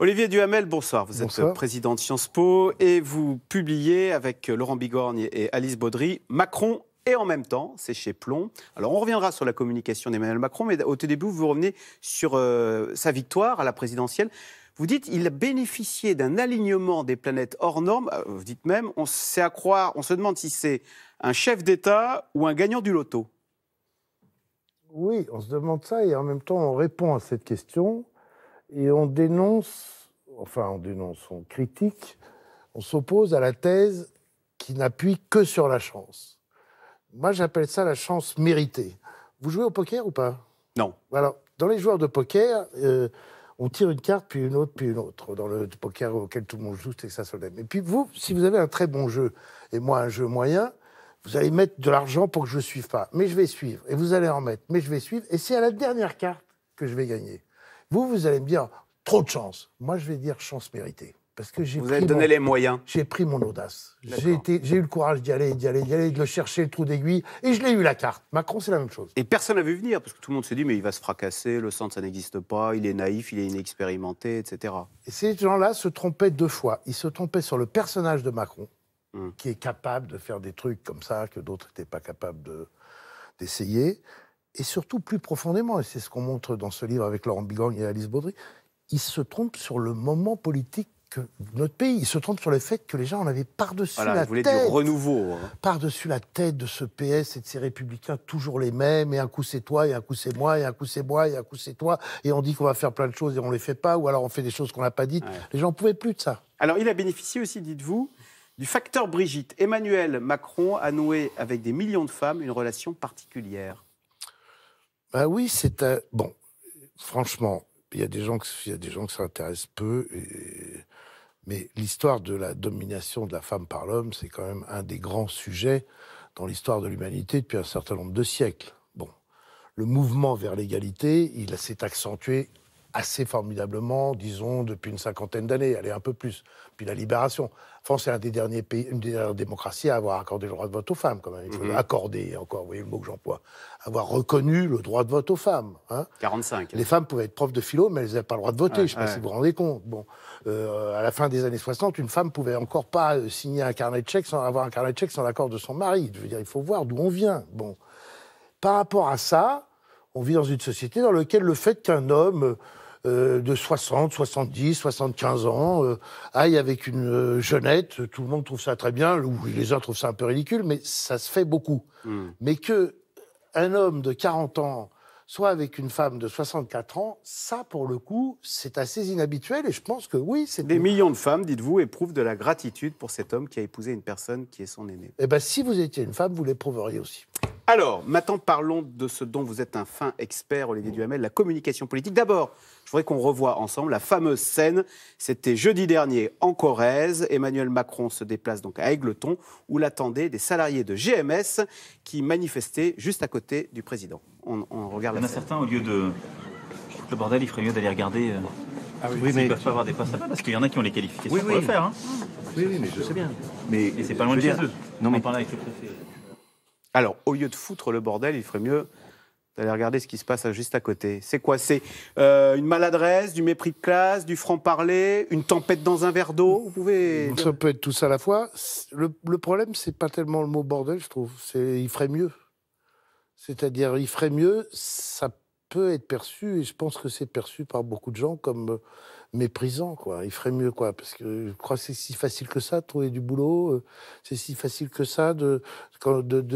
Olivier Duhamel, bonsoir. Vous êtes président de Sciences Po et vous publiez avec Laurent Bigorgne et Alice Baudry Macron et en même temps, c'est chez Plomb. Alors on reviendra sur la communication d'Emmanuel Macron, mais au tout début, vous revenez sur sa victoire à la présidentielle. Vous dites qu'il a bénéficié d'un alignement des planètes hors normes. Vous dites même, on se demande si c'est un chef d'État ou un gagnant du loto. Oui, on se demande ça et en même temps, on répond à cette question et on dénonce, on critique, on s'oppose à la thèse qui n'appuie que sur la chance. Moi, j'appelle ça la chance méritée. Vous jouez au poker ou pas? Non. Alors, dans les joueurs de poker, on tire une carte, puis une autre. Dans le poker auquel tout le monde joue, c'est que ça se lève. Et puis vous, si vous avez un très bon jeu, et moi un jeu moyen, vous allez mettre de l'argent pour que je ne suive pas. Mais je vais suivre. Et vous allez en mettre. Mais je vais suivre. Et c'est à la dernière carte que je vais gagner. Vous allez me dire, trop de chance. Moi, je vais dire chance méritée. Parce que vous avez donné les moyens. J'ai pris mon audace. J'ai eu le courage d'y aller, de le chercher, le trou d'aiguille. Et je l'ai eu, la carte. Macron, c'est la même chose. Et personne n'a vu venir, parce que tout le monde s'est dit, mais il va se fracasser, le centre, ça n'existe pas, il est naïf, il est inexpérimenté, etc. Et ces gens-là se trompaient deux fois. Ils se trompaient sur le personnage de Macron, qui est capable de faire des trucs comme ça que d'autres n'étaient pas capables d'essayer. Et surtout, plus profondément, et c'est ce qu'on montre dans ce livre avec Laurent Bigorgne et Alice Baudry, ils se trompent sur le moment politique de notre pays. Ils se trompent sur le fait que les gens en avaient par-dessus la tête. Vous voulez du renouveau. Par-dessus la tête de ce PS et de ces Républicains, toujours les mêmes, et un coup c'est toi, et un coup c'est moi, et un coup c'est moi, et un coup c'est toi, et on dit qu'on va faire plein de choses et on les fait pas, ou alors on fait des choses qu'on n'a pas dites. Ouais. Les gens ne pouvaient plus de ça. Alors il a bénéficié aussi, dites-vous, du facteur Brigitte. Emmanuel Macron a noué avec des millions de femmes une relation particulière. Ben oui, c'est bon, franchement, il y a des gens que ça intéresse peu, mais l'histoire de la domination de la femme par l'homme, c'est quand même un des grands sujets dans l'histoire de l'humanité depuis un certain nombre de siècles. Bon, le mouvement vers l'égalité, il s'est accentué assez formidablement, disons, depuis une cinquantaine d'années, allez, un peu plus. Puis la libération. France est un des derniers pays, une des dernières démocraties à avoir accordé le droit de vote aux femmes, quand même. Il faut accorder, encore, vous voyez le mot que j'emploie. Avoir reconnu le droit de vote aux femmes. Hein. 45. Les femmes pouvaient être profs de philo, mais elles n'avaient pas le droit de voter, je ne sais pas si vous vous rendez compte. Bon, à la fin des années 60, une femme ne pouvait encore pas signer un carnet de chèques sans avoir un carnet de chèques sans l'accord de son mari. Je veux dire, il faut voir d'où on vient. Bon. Par rapport à ça, on vit dans une société dans laquelle le fait qu'un homme de 60, 70, 75 ans aille avec une jeunette, tout le monde trouve ça très bien, ou les uns trouvent ça un peu ridicule, mais ça se fait beaucoup. Mais qu'un homme de 40 ans soit avec une femme de 64 ans, ça, pour le coup, c'est assez inhabituel, et je pense que oui, c'est... Des millions de femmes, dites-vous, éprouvent de la gratitude pour cet homme qui a épousé une personne qui est son aîné. Eh bien, si vous étiez une femme, vous l'éprouveriez aussi. Alors, maintenant, parlons de ce dont vous êtes un fin expert, Olivier Duhamel, la communication politique. D'abord, je voudrais qu'on revoie ensemble la fameuse scène. C'était jeudi dernier en Corrèze. Emmanuel Macron se déplace donc à Égletons, où l'attendaient des salariés de GMS qui manifestaient juste à côté du président. On regarde la scène. Il y en a certains, au lieu de le bordel, il ferait mieux d'aller regarder. Oui, mais ils ne peuvent pas avoir des postes là-bas, parce qu'il y en a qui ont les qualifications pour le faire. Hein. Oui, mais je sais bien. Et c'est pas loin de chez eux. Non, mais... On parlait avec le préfet. Alors, au lieu de foutre le bordel, il ferait mieux d'aller regarder ce qui se passe juste à côté. C'est quoi? C'est une maladresse, du mépris de classe, du franc-parler, une tempête dans un verre d'eau? Vous pouvez... Ça peut être tout ça à la fois. Le problème, c'est pas tellement le mot bordel, je trouve. C'est il ferait mieux. C'est-à-dire, il ferait mieux, ça peut être perçu, et je pense que c'est perçu par beaucoup de gens comme méprisant, quoi. Il ferait mieux, quoi, parce que je crois que c'est si facile que ça de trouver du boulot, c'est si facile que ça de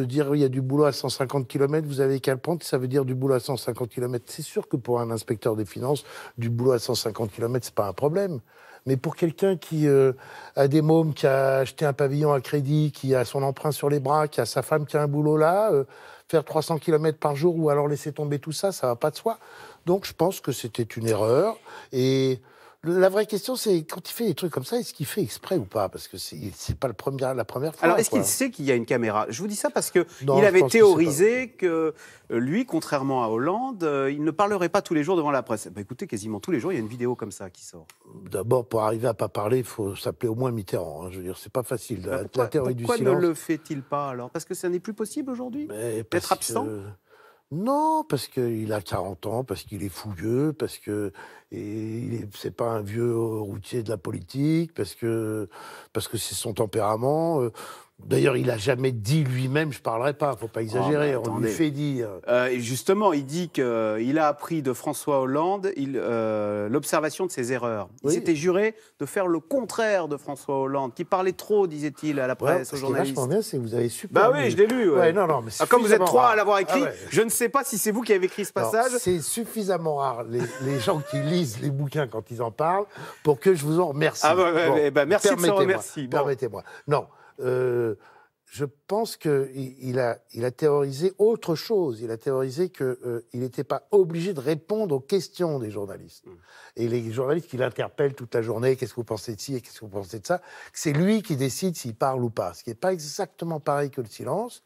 dire il y a du boulot à 150 km, vous avez qu'à le prendre, ça veut dire du boulot à 150 km. C'est sûr que pour un inspecteur des finances, du boulot à 150 km, c'est pas un problème. Mais pour quelqu'un qui a des mômes, qui a acheté un pavillon à crédit, qui a son emprunt sur les bras, qui a sa femme qui a un boulot là, faire 300 km par jour ou alors laisser tomber tout ça, ça va pas de soi. Donc je pense que c'était une erreur. Et la vraie question, c'est quand il fait des trucs comme ça, est-ce qu'il fait exprès ou pas? Parce que c'est pas la première fois. Alors, est-ce qu'il sait qu'il y a une caméra? Je vous dis ça parce qu'il avait théorisé que lui, contrairement à Hollande, il ne parlerait pas tous les jours devant la presse. Bah, écoutez, quasiment tous les jours, il y a une vidéo comme ça qui sort. D'abord, pour arriver à pas parler, il faut s'appeler au moins Mitterrand. Hein. Je veux dire, c'est pas facile. La théorie du silence. Pourquoi ne le fait-il pas alors? Parce que ça n'est plus possible aujourd'hui d'être absent. Non, parce qu'il a 40 ans, parce qu'il est fougueux, parce que c'est pas un vieux routier de la politique, parce que c'est son tempérament. D'ailleurs, il n'a jamais dit lui-même, je ne parlerai pas, il ne faut pas exagérer, on lui fait dire. Et justement, il dit qu'il a appris de François Hollande l'observation de ses erreurs. Il s'était juré de faire le contraire de François Hollande, qui parlait trop, disait-il, à la presse, aux journalistes. Ce qui est vachement bien, c'est que vous avez super. Bah oui, je l'ai lu. Ouais. Non, mais comme vous êtes trois à l'avoir écrit, je ne sais pas si c'est vous qui avez écrit ce passage. C'est suffisamment rare, les gens qui lisent les bouquins quand ils en parlent, pour que je vous en remercie. Merci de ce remercie. Permettez-moi. Non. Je pense qu'il a théorisé autre chose. Il a théorisé qu'il n'était pas obligé de répondre aux questions des journalistes. Et les journalistes qui l'interpellent toute la journée, qu'est-ce que vous pensez de ci et qu'est-ce que vous pensez de ça, c'est lui qui décide s'il parle ou pas. Ce qui n'est pas exactement pareil que le silence.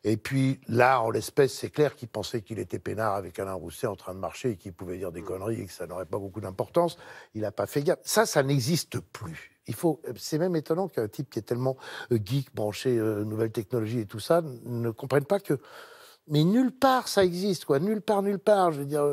Et puis là, en l'espèce, c'est clair qu'il pensait qu'il était peinard avec Alain Rousset en train de marcher et qu'il pouvait dire des conneries et que ça n'aurait pas beaucoup d'importance. Il n'a pas fait gaffe. Ça n'existe plus. C'est même étonnant qu'un type qui est tellement geek, branché nouvelles technologies et tout ça, ne comprenne pas que... Mais nulle part ça existe, quoi. Nulle part. Je veux dire...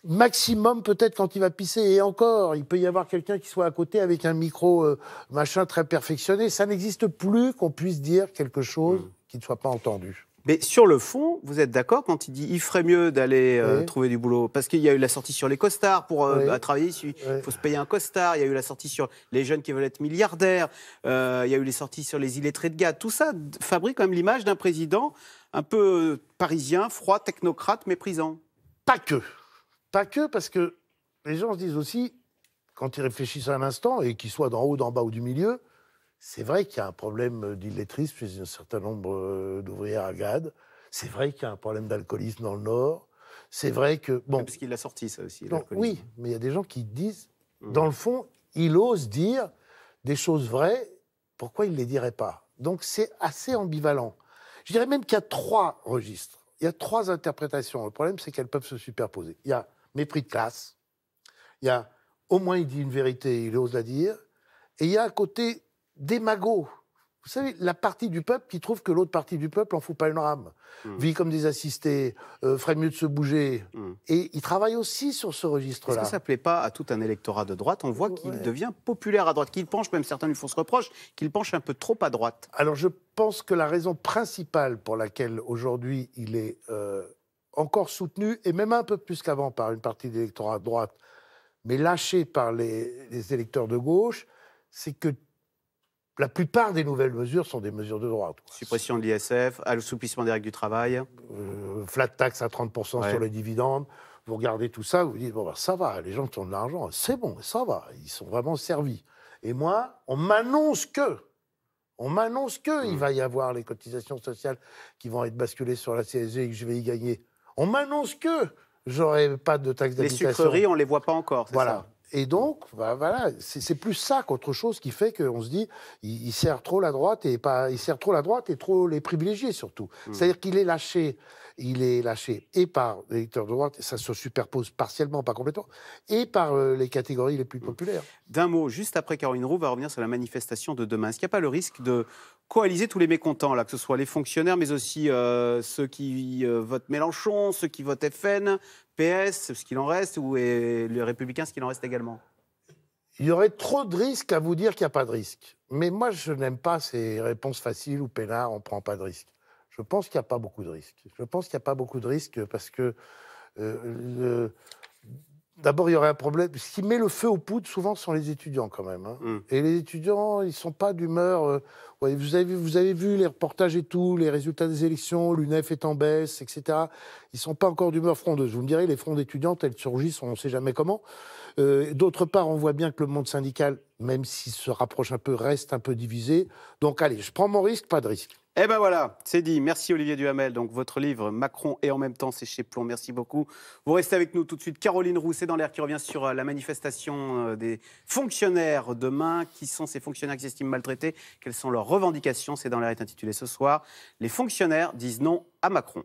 maximum peut-être quand il va pisser, et encore, il peut y avoir quelqu'un qui soit à côté avec un micro machin très perfectionné. Ça n'existe plus qu'on puisse dire quelque chose qui ne soit pas entendu. Mais sur le fond, vous êtes d'accord quand il dit il ferait mieux d'aller trouver du boulot? Parce qu'il y a eu la sortie sur les costards pour travailler ici. Il faut se payer un costard. Il y a eu la sortie sur les jeunes qui veulent être milliardaires. Il y a eu les sorties sur les illettrés de gars. Tout ça fabrique quand même l'image d'un président un peu parisien, froid, technocrate, méprisant. Pas que, parce que les gens se disent aussi, quand ils réfléchissent un instant, et qu'ils soient d'en haut, d'en bas ou du milieu, c'est vrai qu'il y a un problème d'illettrisme chez un certain nombre d'ouvrières à GAD. C'est vrai qu'il y a un problème d'alcoolisme dans le Nord. C'est vrai que... Bon, parce qu'il l'a sorti, ça aussi, oui, mais il y a des gens qui disent, dans le fond, il ose dire des choses vraies, pourquoi il ne les dirait pas? Donc c'est assez ambivalent. Je dirais même qu'il y a 3 registres. Il y a 3 interprétations. Le problème, c'est qu'elles peuvent se superposer. Il y a mépris de classe. Il y a, au moins, il dit une vérité, il ose la dire. Et il y a un côté démago. Vous savez, la partie du peuple qui trouve que l'autre partie du peuple en fout pas une rame. Vit comme des assistés, ferait mieux de se bouger. Et il travaille aussi sur ce registre-là. Est-ce que ça ne plaît pas à tout un électorat de droite? On voit qu'il devient populaire à droite, qu'il penche, même certains lui font ce reproche, qu'il penche un peu trop à droite. Alors je pense que la raison principale pour laquelle aujourd'hui il est encore soutenu, et même un peu plus qu'avant par une partie de l'électorat de droite, mais lâché par les électeurs de gauche, c'est que la plupart des nouvelles mesures sont des mesures de droite. Suppression de l'ISF, assouplissement des règles du travail. Flat tax à 30% sur les dividendes. Vous regardez tout ça, vous vous dites, bon, bah, ça va, les gens qui ont de l'argent, c'est bon, ça va, ils sont vraiment servis. Et moi, on m'annonce qu'il va y avoir les cotisations sociales qui vont être basculées sur la CSG et que je vais y gagner. On m'annonce que j'aurai pas de taxe d'habitation. Les sucreries, on ne les voit pas encore, c'est ça? Et donc, voilà, c'est plus ça qu'autre chose qui fait qu'on se dit, il sert trop la droite et trop les privilégiés surtout. C'est-à-dire qu'il est lâché. Et par l'électeur de droite, et ça se superpose partiellement, pas complètement, et par les catégories les plus populaires. D'un mot, juste après, Caroline Roux va revenir sur la manifestation de demain. Est-ce qu'il n'y a pas le risque de coaliser tous les mécontents, là, que ce soit les fonctionnaires, mais aussi ceux qui votent Mélenchon, ceux qui votent FN, PS, ce qu'il en reste, et les Républicains, ce qu'il en reste également? Il y aurait trop de risques à vous dire qu'il n'y a pas de risque. Mais moi, je n'aime pas ces réponses faciles ou peinards, on ne prend pas de risque. Je pense qu'il n'y a pas beaucoup de risques. Parce que, d'abord, il y aurait un problème. Ce qui met le feu aux poudres, souvent, ce sont les étudiants, quand même. Et les étudiants, ils ne sont pas d'humeur... vous avez vu les reportages et tout, les résultats des élections, l'UNEF est en baisse, etc. Ils ne sont pas encore d'humeur frondeuse. Vous me direz, les frondes étudiantes, elles surgissent, on ne sait jamais comment. D'autre part, on voit bien que le monde syndical, même s'il se rapproche un peu, reste un peu divisé. Donc, allez, je prends mon risque, pas de risque. Eh ben voilà, c'est dit. Merci Olivier Duhamel. Donc votre livre Macron et en même temps, c'est chez Plon. Merci beaucoup. Vous restez avec nous tout de suite. Caroline Roux, c'est dans l'air qui revient sur la manifestation des fonctionnaires demain. Qui sont ces fonctionnaires qui s'estiment maltraités? Quelles sont leurs revendications? C'est dans l'air est intitulé ce soir. Les fonctionnaires disent non à Macron.